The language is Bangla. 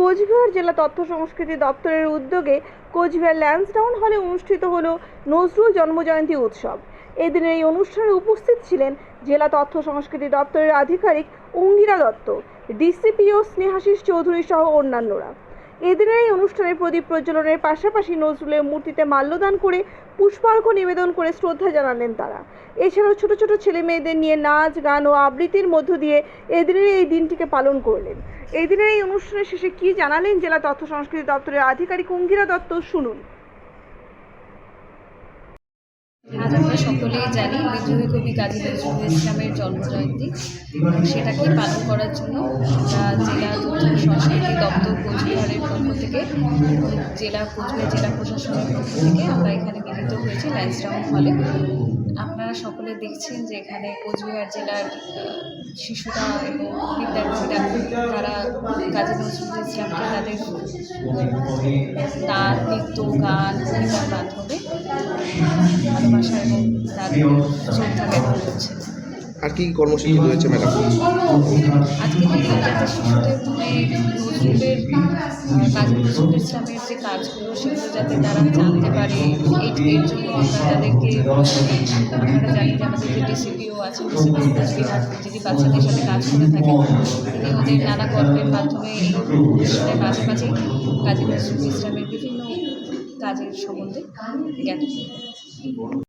কোচবিহার জেলা তথ্য সংস্কৃতি দপ্তরের উদ্যোগে কোচবিহার ল্যান্সডাউন হলে অনুষ্ঠিত হলো নজরুল জন্মজয়ন্তী উৎসব। এদিনের এই অনুষ্ঠানে উপস্থিত ছিলেন জেলা তথ্য সংস্কৃতি দপ্তরের আধিকারিক অঙ্গিরা দত্ত, ডিসিপিও স্নেহাশিস চৌধুরী সহ অন্যান্যরা। এদিনের এই অনুষ্ঠানে প্রদীপ প্রজ্বলনের পাশাপাশি নজরুলের মূর্তিতে মাল্যদান করে পুষ্পার্ঘ্য নিবেদন করে শ্রদ্ধা জানালেন তারা। এছাড়াও ছোট ছোট ছেলে মেয়েদের নিয়ে নাচ, গান ও আবৃত্তির মধ্য দিয়ে এদিনের এই দিনটিকে পালন করলেন। এই দিনের এই অনুষ্ঠানের শেষে কি জানালেন জেলা তথ্য সংস্কৃতি দপ্তরের আধিকারিক অঙ্গিরা দত্ত, শুনুন। আজ আমরা সকলেই জানি বিদ্রোহী কবি কাজী নজরুল ইসলামের জন্মজয়ন্তী। সেটাকে পালন করার জন্য জেলা তথ্য সংস্কৃতি দপ্তর কোচবিহারের পক্ষ থেকে, কোচবিহার জেলা প্রশাসনের পক্ষ থেকে আমরা এখানে মিলিত হয়েছি ল্যান্সডাউন হলে। আপনারা সকলে দেখছেন যে এখানে কোচবিহার জেলার শিশুরা এবং বিদ্যার্থীরা তারা কাজী নজরুল ইসলামকে তাদের নাচ, নৃত্য, গান, কবিতার মাধ্যমে ভালোবাসা এবং তাদের শ্রদ্ধা জ্ঞাপন করছে। আর কি কর্মসূচি রয়েছে ম্যাডাম? আজকে যাতে শিশুদের নজরুলের কাজী নজরুল ইসলামের যে কাজগুলো সেগুলো যাতে তারা জানতে পারে, এর জন্য আমরা তাদেরকে আপনারা জানি যে আমাদের যে ডিসিপিও আছেন, ডিসিপিও কোচবিহার, যিনি বাচ্চাদের সাথে কাজ করে থাকেন, তিনি ওদের নানা গল্পের মাধ্যমে এই অনুষ্ঠানের মাঝে মাঝে কাজী নজরুল ইসলামের বিভিন্ন কাজের সম্বন্ধে জ্ঞান